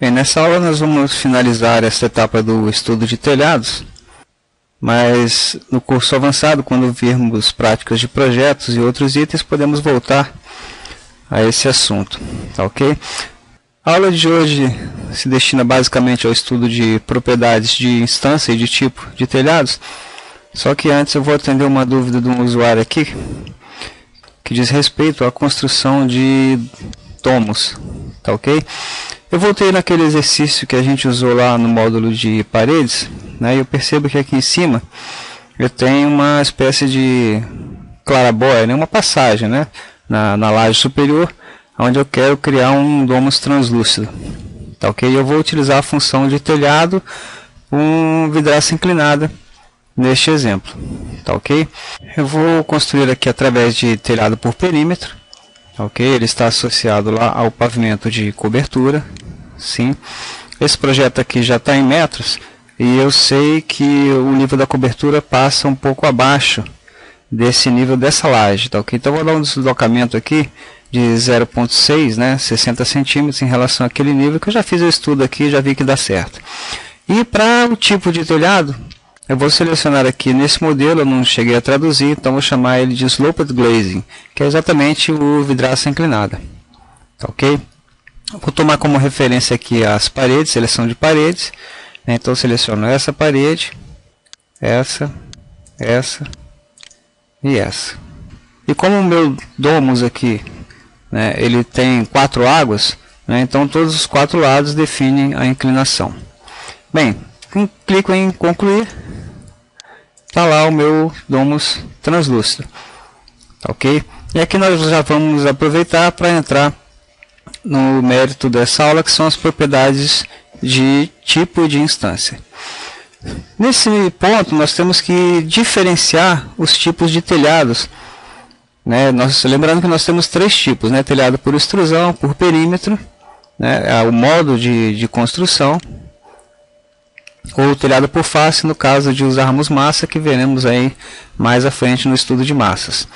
Bem, nessa aula nós vamos finalizar essa etapa do estudo de telhados, mas no curso avançado, quando virmos práticas de projetos e outros itens, podemos voltar a esse assunto, tá ok? A aula de hoje se destina basicamente ao estudo de propriedades de instância e de tipo de telhados, só que antes eu vou atender uma dúvida de um usuário aqui, que diz respeito à construção de domos, tá ok? Eu voltei naquele exercício que a gente usou lá no módulo de paredes, né, e eu percebo que aqui em cima eu tenho uma espécie de clarabóia, né, uma passagem, né, na laje superior, onde eu quero criar um domus translúcido. Tá ok? Eu vou utilizar a função de telhado com vidraça inclinada neste exemplo. Tá ok? Eu vou construir aqui através de telhado por perímetro. Tá ok? Ele está associado lá ao pavimento de cobertura. Sim. Esse projeto aqui já está em metros e eu sei que o nível da cobertura passa um pouco abaixo desse nível dessa laje. Tá ok? Então eu vou dar um deslocamento aqui de 0,6, né, 60 centímetros em relação àquele nível que eu já fiz o estudo aqui e já vi que dá certo. E para o tipo de telhado, eu vou selecionar aqui nesse modelo, eu não cheguei a traduzir, então vou chamar ele de Sloped Glazing, que é exatamente o vidraça inclinada. Tá ok? Vou tomar como referência aqui as paredes, seleção de paredes, né, então seleciono essa parede, essa e essa. E como o meu domus aqui, né, ele tem 4 águas, né, então todos os 4 lados definem a inclinação. Bem, clico em concluir, está lá o meu domus translúcido, tá ok? E aqui nós já vamos aproveitar para entrar no mérito dessa aula, que são as propriedades de tipo e de instância. Nesse ponto nós temos que diferenciar os tipos de telhados, né? Lembrando que nós temos 3 tipos, né? Telhado por extrusão, por perímetro, né? O modo de construção, ou telhado por face, no caso de usarmos massa, que veremos aí mais à frente no estudo de massas.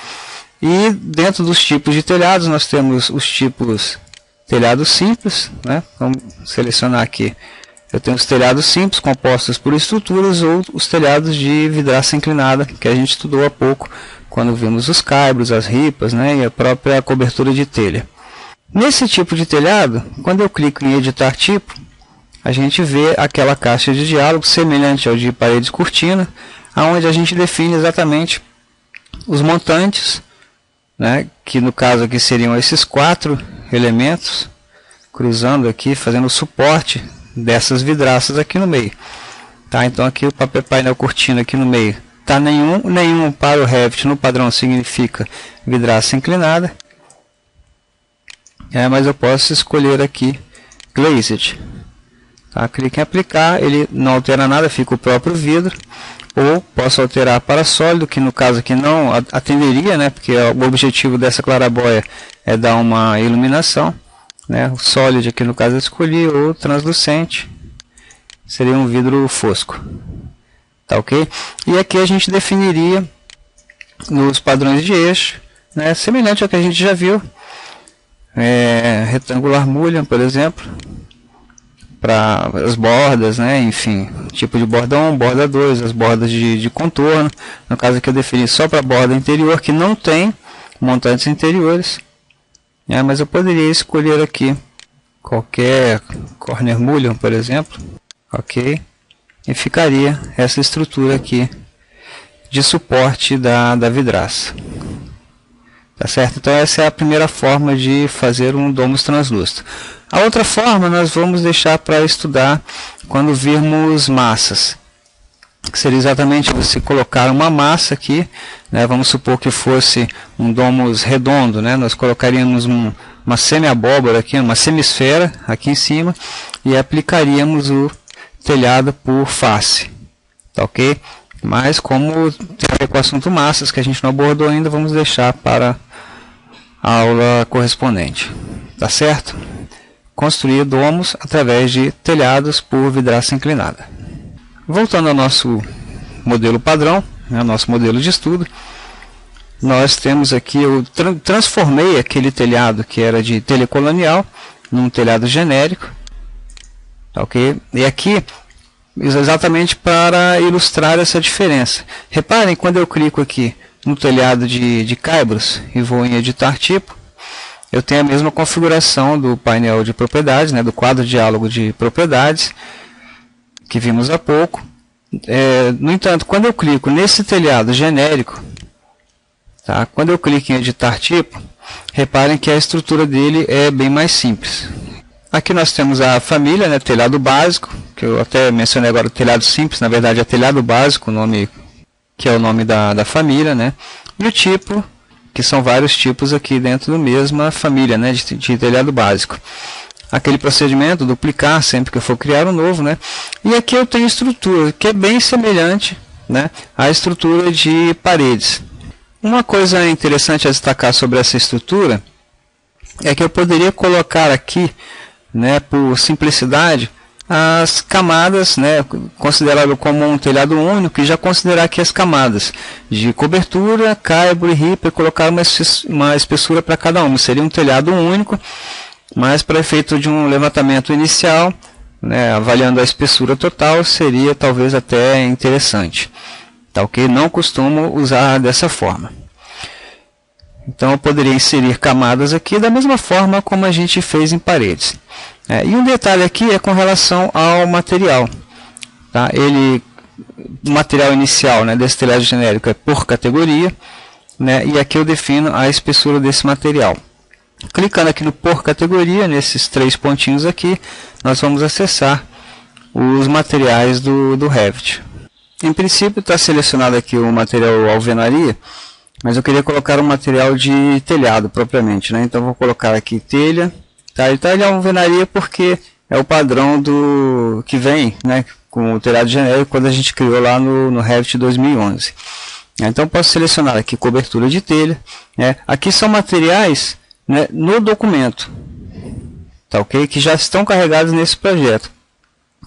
E dentro dos tipos de telhados nós temos os tipos telhados simples, né? Vamos selecionar aqui. Eu tenho os telhados simples compostos por estruturas ou os telhados de vidraça inclinada, que a gente estudou há pouco, quando vimos os caibros, as ripas, né, e a própria cobertura de telha. Nesse tipo de telhado, quando eu clico em editar tipo, a gente vê aquela caixa de diálogo semelhante ao de paredes cortina, onde a gente define exatamente os montantes, né, que no caso aqui seriam esses 4 elementos, cruzando aqui, fazendo o suporte dessas vidraças aqui no meio. Tá? Então aqui o papel painel cortina aqui no meio. Tá nenhum para o Revit no padrão significa vidraça inclinada. Mas eu posso escolher aqui Glazed. Tá? Clique em aplicar, ele não altera nada, fica o próprio vidro. Ou posso alterar para sólido, que no caso aqui não atenderia, né? Porque o objetivo dessa clarabóia é dar uma iluminação. Né? O sólido aqui no caso eu escolhi, ou translucente, seria um vidro fosco. Tá ok? E aqui a gente definiria nos padrões de eixo, né, semelhante ao que a gente já viu, retangular mullion, por exemplo, para as bordas, né, enfim, tipo de borda 1, borda 2, as bordas de contorno. No caso aqui eu defini só para a borda interior, que não tem montantes interiores, mas eu poderia escolher aqui qualquer corner mullion, por exemplo, ok? E ficaria essa estrutura aqui de suporte da vidraça. Tá certo? Então essa é a primeira forma de fazer um domus translúcido. A outra forma nós vamos deixar para estudar quando virmos massas. Que seria exatamente você colocar uma massa aqui, né? Vamos supor que fosse um domus redondo, né? Nós colocaríamos uma semi-abóbora aqui, uma semisfera aqui em cima e aplicaríamos o telhado por face, tá ok? Mas como tem a ver com o assunto massas, que a gente não abordou ainda, vamos deixar para a aula correspondente, tá certo? Construir domos através de telhados por vidraça inclinada. Voltando ao nosso modelo padrão, né, nosso modelo de estudo, nós temos aqui, eu transformei aquele telhado que era de telha colonial num telhado genérico, tá ok? E aqui, exatamente para ilustrar essa diferença. Reparem, quando eu clico aqui no telhado de caibros e vou em editar tipo, eu tenho a mesma configuração do painel de propriedades, né, do quadro de diálogo de propriedades, que vimos há pouco. No entanto, quando eu clico nesse telhado genérico, tá, quando eu clico em editar tipo, reparem que a estrutura dele é bem mais simples. Aqui nós temos a família, né, telhado básico, que eu até mencionei agora, o telhado simples, na verdade é telhado básico, o nome, que é o nome da família, né, e o tipo, que são vários tipos aqui dentro da mesma família, né, de telhado básico. Aquele procedimento, duplicar sempre que eu for criar um novo, né, e aqui eu tenho estrutura, que é bem semelhante, né, à estrutura de paredes. Uma coisa interessante a destacar sobre essa estrutura é que eu poderia colocar aqui, né, por simplicidade, as camadas, né, considerado como um telhado único, e já considerar aqui as camadas de cobertura, caibro e ripa, e colocar uma espessura para cada uma. Seria um telhado único, mas para efeito de um levantamento inicial, né, avaliando a espessura total, seria talvez até interessante. Tá, ok? Não costumo usar dessa forma. Então eu poderia inserir camadas aqui da mesma forma como a gente fez em paredes. E um detalhe aqui é com relação ao material. Tá? O material inicial, né, desse telhado genérico é por categoria, né, e aqui eu defino a espessura desse material. Clicando aqui no por categoria, nesses 3 pontinhos aqui, nós vamos acessar os materiais do Revit. Em princípio está selecionado aqui o material alvenaria, mas eu queria colocar um material de telhado propriamente, né? Então vou colocar aqui telha, tá? E telha alvenaria porque é o padrão do que vem, né, com o telhado genérico quando a gente criou lá no Revit 2011. Então posso selecionar aqui cobertura de telha, né? Aqui são materiais, né, no documento, tá ok? Que já estão carregados nesse projeto.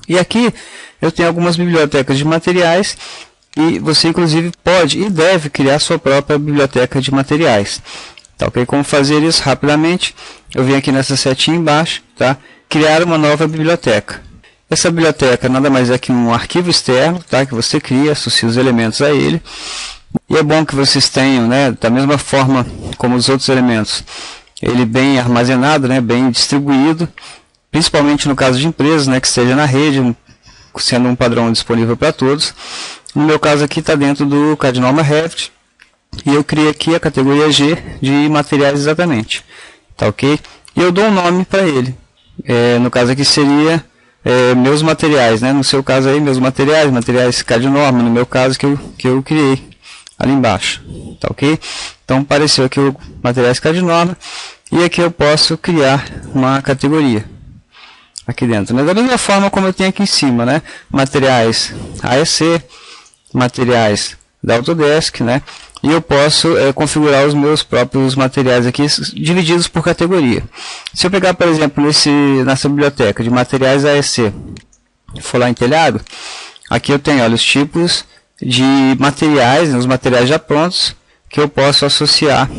E aqui eu tenho algumas bibliotecas de materiais. E você inclusive pode e deve criar sua própria biblioteca de materiais. Tá, ok? Como fazer isso rapidamente? Eu venho aqui nessa setinha embaixo, tá? Criar uma nova biblioteca. Essa biblioteca nada mais é que um arquivo externo, tá? Que você cria, associa os elementos a ele. E é bom que vocês tenham, né, da mesma forma como os outros elementos, ele bem armazenado, né, bem distribuído, principalmente no caso de empresas, né, que esteja na rede, sendo um padrão disponível para todos. No meu caso aqui está dentro do CAD-Norma Revit, e eu criei aqui a categoria G de materiais exatamente, tá ok? E eu dou um nome para ele, no caso aqui seria meus materiais, né? No seu caso aí, meus materiais CAD-Norma, no meu caso que eu criei ali embaixo, tá ok? Então apareceu aqui o materiais CAD-Norma, e aqui eu posso criar uma categoria aqui dentro, né? Da mesma forma como eu tenho aqui em cima, né? Materiais AEC, materiais da Autodesk, né? E eu posso configurar os meus próprios materiais aqui, divididos por categoria. Se eu pegar, por exemplo, nessa biblioteca de materiais AEC, for lá em telhado, aqui eu tenho, olha, os tipos de materiais, né, os materiais já prontos, que eu posso associar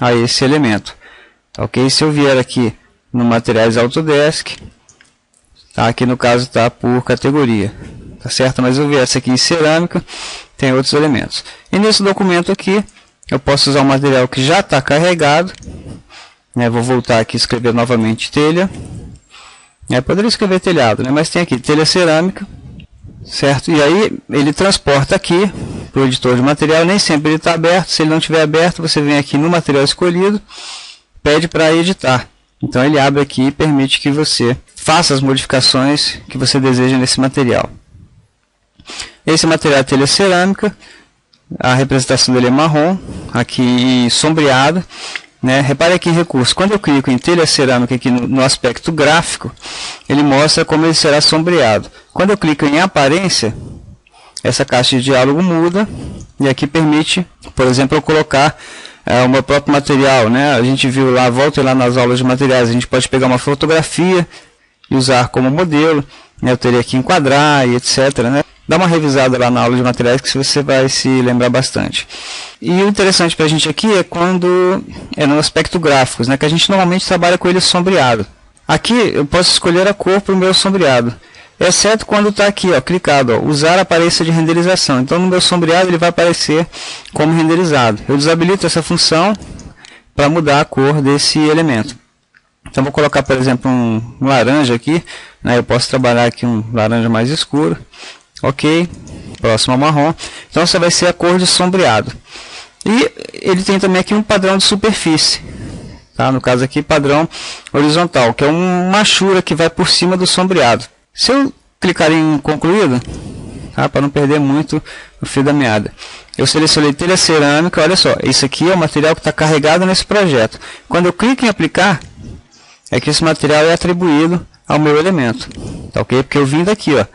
a esse elemento. Tá, ok? Se eu vier aqui no materiais Autodesk, tá, aqui no caso está por categoria. Tá certo? Mas eu viesse aqui em cerâmica, tem outros elementos. E nesse documento aqui, eu posso usar um material que já está carregado, né? Vou voltar aqui e escrever novamente telha. Poderia escrever telhado, né? Mas tem aqui telha cerâmica, certo? E aí ele transporta aqui para o editor de material. Nem sempre ele está aberto. Se ele não estiver aberto, você vem aqui no material escolhido, pede para editar. Então ele abre aqui e permite que você faça as modificações que você deseja nesse material. Esse material é telha cerâmica, a representação dele é marrom, aqui sombreado, né? Repare aqui em recurso, quando eu clico em telha cerâmica aqui no aspecto gráfico, ele mostra como ele será sombreado. Quando eu clico em aparência, essa caixa de diálogo muda, e aqui permite, por exemplo, eu colocar o meu próprio material, né? A gente viu lá, volta lá nas aulas de materiais, a gente pode pegar uma fotografia e usar como modelo, né? Eu teria que enquadrar e etc, né? Dá uma revisada lá na aula de materiais que você vai se lembrar bastante. E o interessante para a gente aqui é quando é no aspecto gráfico, né, que a gente normalmente trabalha com ele sombreado. Aqui eu posso escolher a cor para o meu sombreado. exceto quando está aqui, ó, clicado, ó, usar aparência de renderização. Então no meu sombreado ele vai aparecer como renderizado. Eu desabilito essa função para mudar a cor desse elemento. Então vou colocar, por exemplo, um laranja aqui, né? Eu posso trabalhar aqui um laranja mais escuro. Ok, próximo ao marrom. Então essa vai ser a cor de sombreado. E ele tem também aqui um padrão de superfície, tá? No caso aqui, padrão horizontal, que é uma achura que vai por cima do sombreado. Se eu clicar em concluído, tá? Para não perder muito o fio da meada, eu selecionei telha cerâmica. Olha só, isso aqui é o material que está carregado nesse projeto. Quando eu clico em aplicar, é que esse material é atribuído ao meu elemento, tá ok? Porque eu vim daqui, ó,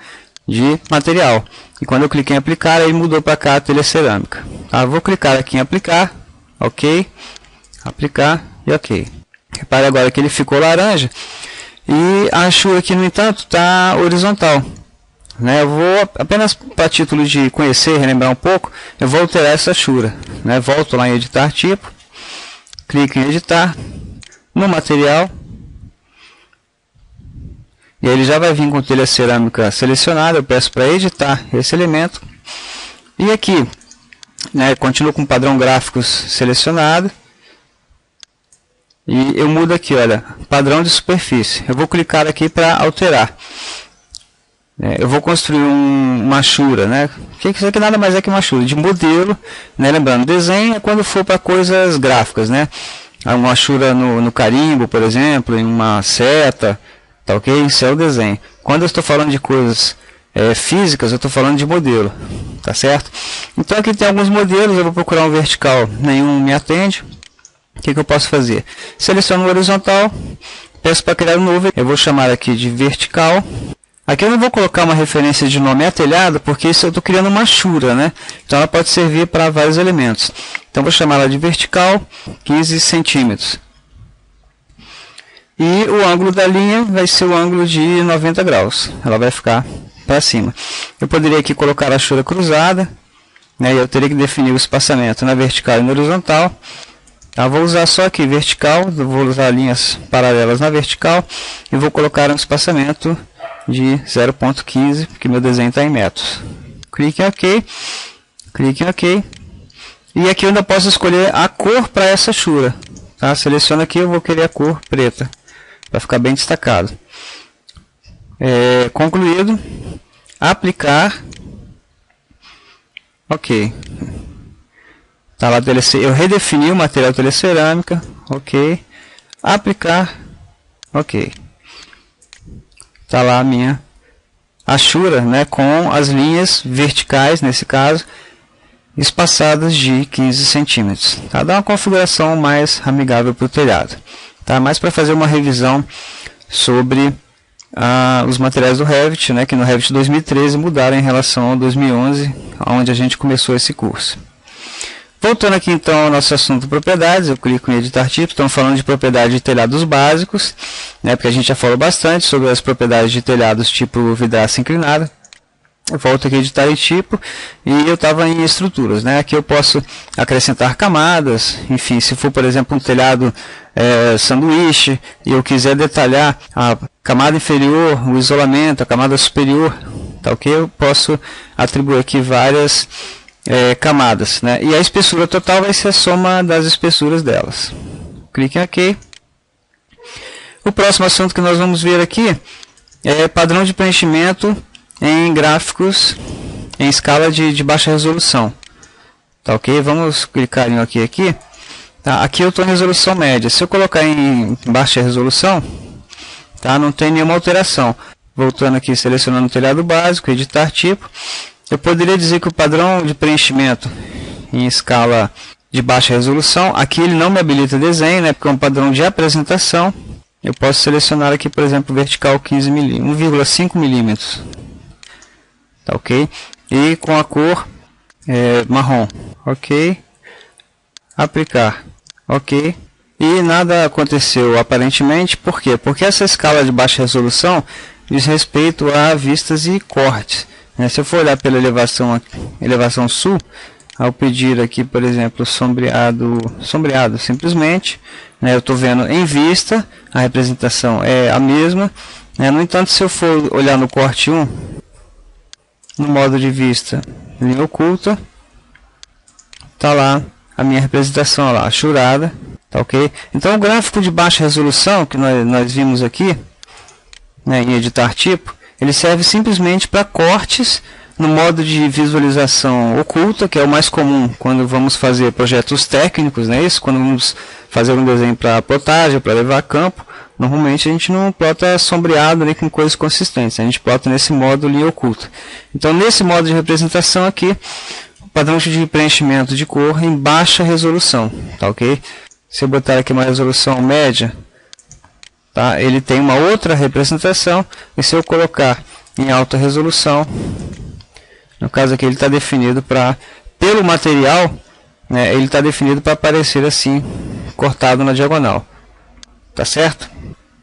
de material, e quando eu cliquei em aplicar, ele mudou para cá a telha cerâmica, tá? Vou clicar aqui em aplicar, ok, aplicar e ok. Repare agora que ele ficou laranja, e a achura aqui, no entanto, está horizontal, né? Eu vou, apenas para título de conhecer, relembrar um pouco, eu vou alterar essa achura, né? Volto lá em editar tipo, clico em editar, no material, e ele já vai vir com telha cerâmica selecionada. Eu peço para editar esse elemento. E aqui, né, continuo com o padrão gráficos selecionado. E eu mudo aqui, olha, padrão de superfície. Eu vou clicar aqui para alterar. Eu vou construir uma achura, né? Isso aqui nada mais é que uma achura de modelo, né? Lembrando, desenho é quando for para coisas gráficas, né? Uma achura no carimbo, por exemplo, em uma seta. Tá ok? Isso é o desenho. Quando eu estou falando de coisas físicas, eu estou falando de modelo. Tá certo? Então aqui tem alguns modelos. Eu vou procurar um vertical. Nenhum me atende. O que eu posso fazer? Seleciono o horizontal. Peço para criar um novo. Eu vou chamar aqui de vertical. Aqui eu não vou colocar uma referência de nome a telhado, porque isso eu estou criando uma achura, né? Então ela pode servir para vários elementos. Então vou chamar ela de vertical 15 centímetros. E o ângulo da linha vai ser o ângulo de 90 graus. Ela vai ficar para cima. Eu poderia aqui colocar a achura cruzada, né? E eu teria que definir o espaçamento na vertical e na horizontal. Tá? Vou usar só aqui vertical. Vou usar linhas paralelas na vertical. E vou colocar um espaçamento de 0,15, porque meu desenho está em metros. Clique em OK. Clique em OK. E aqui eu ainda posso escolher a cor para essa achura. Tá? Seleciono aqui, eu vou querer a cor preta, para ficar bem destacado. Concluído. Aplicar. Ok. Tá lá, eu redefini o material telha cerâmica. Ok. Aplicar. Ok. Tá lá a minha achura, né, com as linhas verticais, nesse caso, espaçadas de 15 centímetros. Tá? Dá uma configuração mais amigável para o telhado. Tá? Mas para fazer uma revisão sobre os materiais do Revit, né, que no Revit 2013 mudaram em relação ao 2011, onde a gente começou esse curso. Voltando aqui então ao nosso assunto propriedades, eu clico em editar tipo. Estamos falando de propriedade de telhados básicos, né, porque a gente já falou bastante sobre as propriedades de telhados tipo vidraça inclinada. Eu volto aqui a editar em tipo e eu estava em estruturas, né? Aqui eu posso acrescentar camadas, enfim, se for por exemplo um telhado sanduíche e eu quiser detalhar a camada inferior, o isolamento, a camada superior, tá ok? Eu posso atribuir aqui várias camadas, né? E a espessura total vai ser a soma das espessuras delas. Clique em OK. O próximo assunto que nós vamos ver aqui é padrão de preenchimento em gráficos em escala de baixa resolução. Tá ok? Vamos clicar em OK aqui. Tá? Aqui eu estou em resolução média. Se eu colocar em baixa resolução, tá? Não tem nenhuma alteração. Voltando aqui, selecionando o telhado básico, editar tipo. Eu poderia dizer que o padrão de preenchimento em escala de baixa resolução, aqui ele não me habilita desenho, né? Porque é um padrão de apresentação. Eu posso selecionar aqui, por exemplo, vertical 1,5 milímetros. Tá ok? E com a cor marrom. Ok. Aplicar. Ok. E nada aconteceu aparentemente. Por quê? Porque essa escala de baixa resolução diz respeito a vistas e cortes. Se eu for olhar pela elevação sul, ao pedir aqui, por exemplo, sombreado simplesmente, né, eu estou vendo em vista, a representação é a mesma, No entanto, se eu for olhar no corte 1, no modo de vista, linha oculta, está lá a minha representação lá, achurada, tá ok? Então o gráfico de baixa resolução que nós vimos aqui, em editar tipo, ele serve simplesmente para cortes no modo de visualização oculta, que é o mais comum quando vamos fazer projetos técnicos, isso? Quando vamos fazer um desenho para plotagem, para levar a campo, normalmente a gente não plota sombreado nem com coisas consistentes, a gente plota nesse modo linha oculta. Então nesse modo de representação aqui, o padrão de preenchimento de cor em baixa resolução, tá ok? Se eu botar aqui uma resolução média, tá? Ele tem uma outra representação, e se eu colocar em alta resolução, no caso aqui ele está definido pelo material, ele está definido para aparecer assim, cortado na diagonal, tá certo?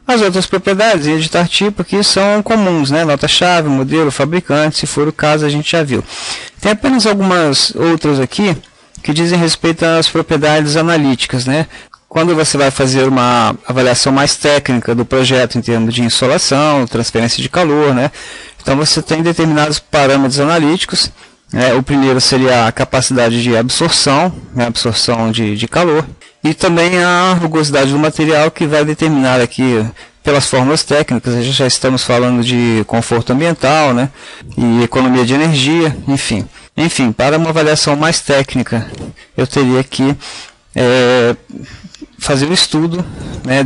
As outras propriedades em editar tipo aqui são comuns, nota-chave, modelo, fabricante, se for o caso a gente já viu. Tem apenas algumas outras aqui que dizem respeito às propriedades analíticas, Quando você vai fazer uma avaliação mais técnica do projeto em termos de insolação, transferência de calor, Então você tem determinados parâmetros analíticos. O primeiro seria a capacidade de absorção, absorção de calor, e também a rugosidade do material, que vai determinar aqui pelas fórmulas técnicas. Já estamos falando de conforto ambiental, e economia de energia, enfim, para uma avaliação mais técnica, eu teria que fazer o estudo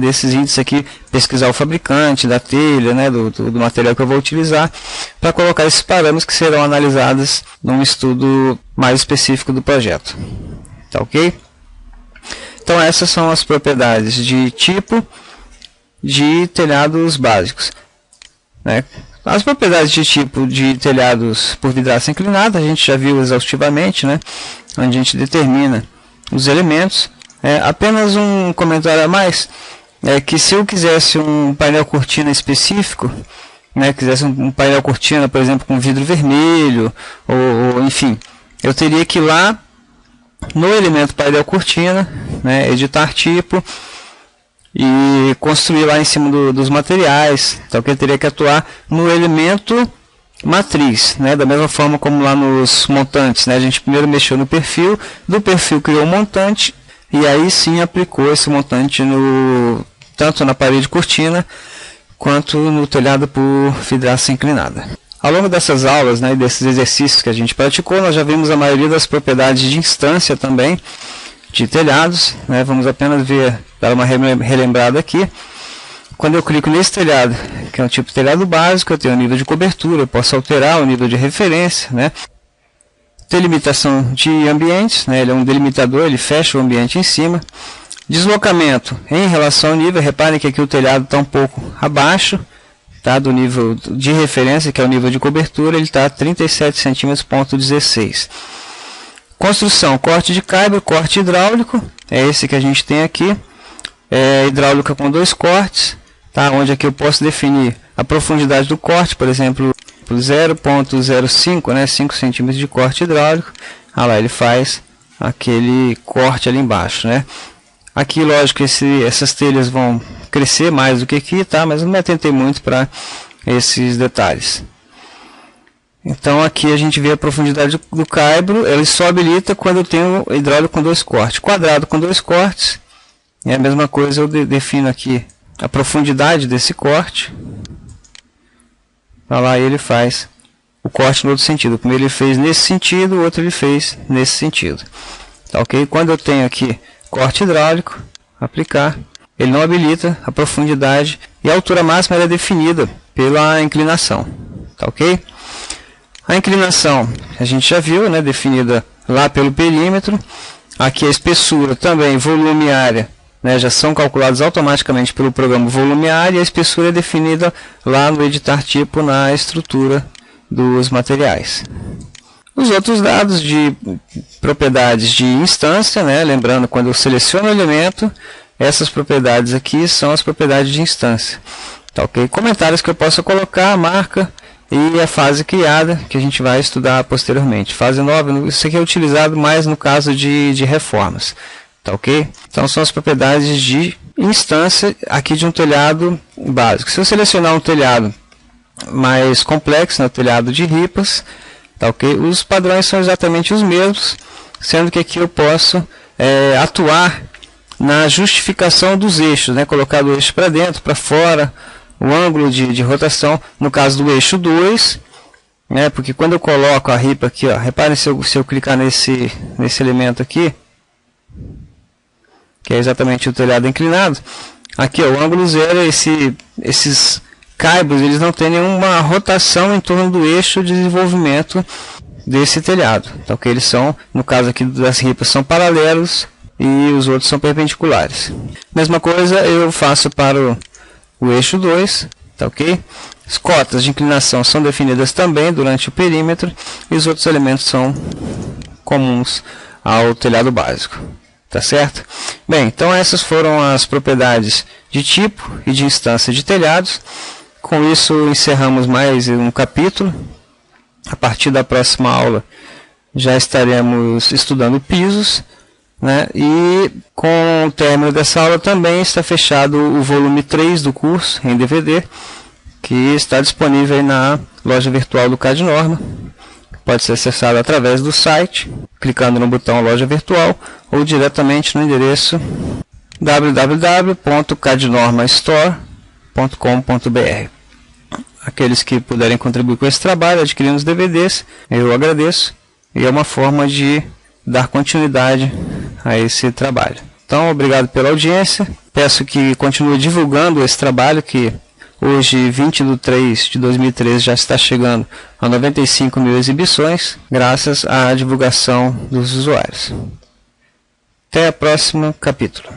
desses índices aqui, pesquisar o fabricante da telha, do material que eu vou utilizar, para colocar esses parâmetros que serão analisados num estudo mais específico do projeto. Tá ok? Então essas são as propriedades de tipo de telhados básicos. As propriedades de tipo de telhados por vidraça inclinada a gente já viu exaustivamente, onde a gente determina os elementos. Apenas um comentário a mais, que se eu quisesse um painel cortina específico, quisesse um painel cortina, por exemplo, com vidro vermelho, ou enfim, eu teria que ir lá no elemento painel cortina, editar tipo, e construir lá em cima dos materiais. Então eu teria que atuar no elemento matriz, da mesma forma como lá nos montantes, a gente primeiro mexeu no perfil, do perfil criou um montante, e aí sim aplicou esse montante tanto na parede cortina quanto no telhado por vidraça inclinada. Ao longo dessas aulas e desses exercícios que a gente praticou, nós já vimos a maioria das propriedades de instância também de telhados. Vamos apenas dar uma relembrada aqui. Quando eu clico nesse telhado, que é um tipo de telhado básico, eu tenho o nível de cobertura, eu posso alterar o nível de referência, Delimitação de ambientes, ele é um delimitador, ele fecha o ambiente em cima. Deslocamento em relação ao nível, reparem que aqui o telhado está um pouco abaixo, do nível de referência, que é o nível de cobertura, ele está a 37 cm,16. Construção, corte de caibro, corte hidráulico, é esse que a gente tem aqui. Hidráulica com 2 cortes, onde aqui eu posso definir a profundidade do corte, por exemplo, 0,05, 5 centímetros de corte hidráulico. Lá ele faz aquele corte ali embaixo, Aqui, lógico, essas telhas vão crescer mais do que aqui, mas eu não me atentei muito para esses detalhes. Então aqui a gente vê a profundidade do caibro, ele só habilita quando eu tenho hidráulico com 2 cortes. Quadrado com 2 cortes, é a mesma coisa, eu defino aqui a profundidade desse corte. Lá ele faz o corte no outro sentido. O primeiro ele fez nesse sentido, o outro ele fez nesse sentido. Tá ok? Quando eu tenho aqui corte hidráulico, aplicar, ele não habilita a profundidade e a altura máxima é definida pela inclinação. Tá ok? A inclinação a gente já viu, definida lá pelo perímetro. Aqui a espessura também, volume e área, já são calculados automaticamente pelo programa volume e área, e a espessura é definida lá no editar tipo na estrutura dos materiais. Os outros dados de propriedades de instância, lembrando, quando eu seleciono o elemento, essas propriedades aqui são as propriedades de instância. Tá, ok? Comentários que eu posso colocar, a marca e a fase criada, que a gente vai estudar posteriormente. Fase nova, isso aqui é utilizado mais no caso de reformas. Tá ok? Então são as propriedades de instância aqui de um telhado básico. Se eu selecionar um telhado mais complexo, né, telhado de ripas, tá ok? Os padrões são exatamente os mesmos, sendo que aqui eu posso atuar na justificação dos eixos, né? Colocar o eixo para dentro, para fora, o ângulo de rotação, no caso do eixo 2, né? Porque quando eu coloco a ripa aqui, ó, reparem se eu clicar nesse elemento aqui, que é exatamente o telhado inclinado, aqui ó, o ângulo 0, esses caibros, eles não têm nenhuma rotação em torno do eixo de desenvolvimento desse telhado. Então, que eles são, no caso aqui das ripas, são paralelos e os outros são perpendiculares. Mesma coisa eu faço para o eixo 2, tá ok? As cotas de inclinação são definidas também durante o perímetro e os outros elementos são comuns ao telhado básico. Tá certo? Bem, então essas foram as propriedades de tipo e de instância de telhados. Com isso encerramos mais um capítulo. A partir da próxima aula já estaremos estudando pisos, né? E com o término dessa aula também está fechado o volume 3 do curso em DVD, que está disponível aí na loja virtual do CAD-Norma. Pode ser acessado através do site, clicando no botão Loja Virtual, ou diretamente no endereço www.cadnormastore.com.br. Aqueles que puderem contribuir com esse trabalho, adquirindo os DVDs, eu agradeço, e é uma forma de dar continuidade a esse trabalho. Então, obrigado pela audiência, peço que continue divulgando esse trabalho, que hoje, 20/3/2013, já está chegando a 95 mil exibições, graças à divulgação dos usuários. Até o próximo capítulo.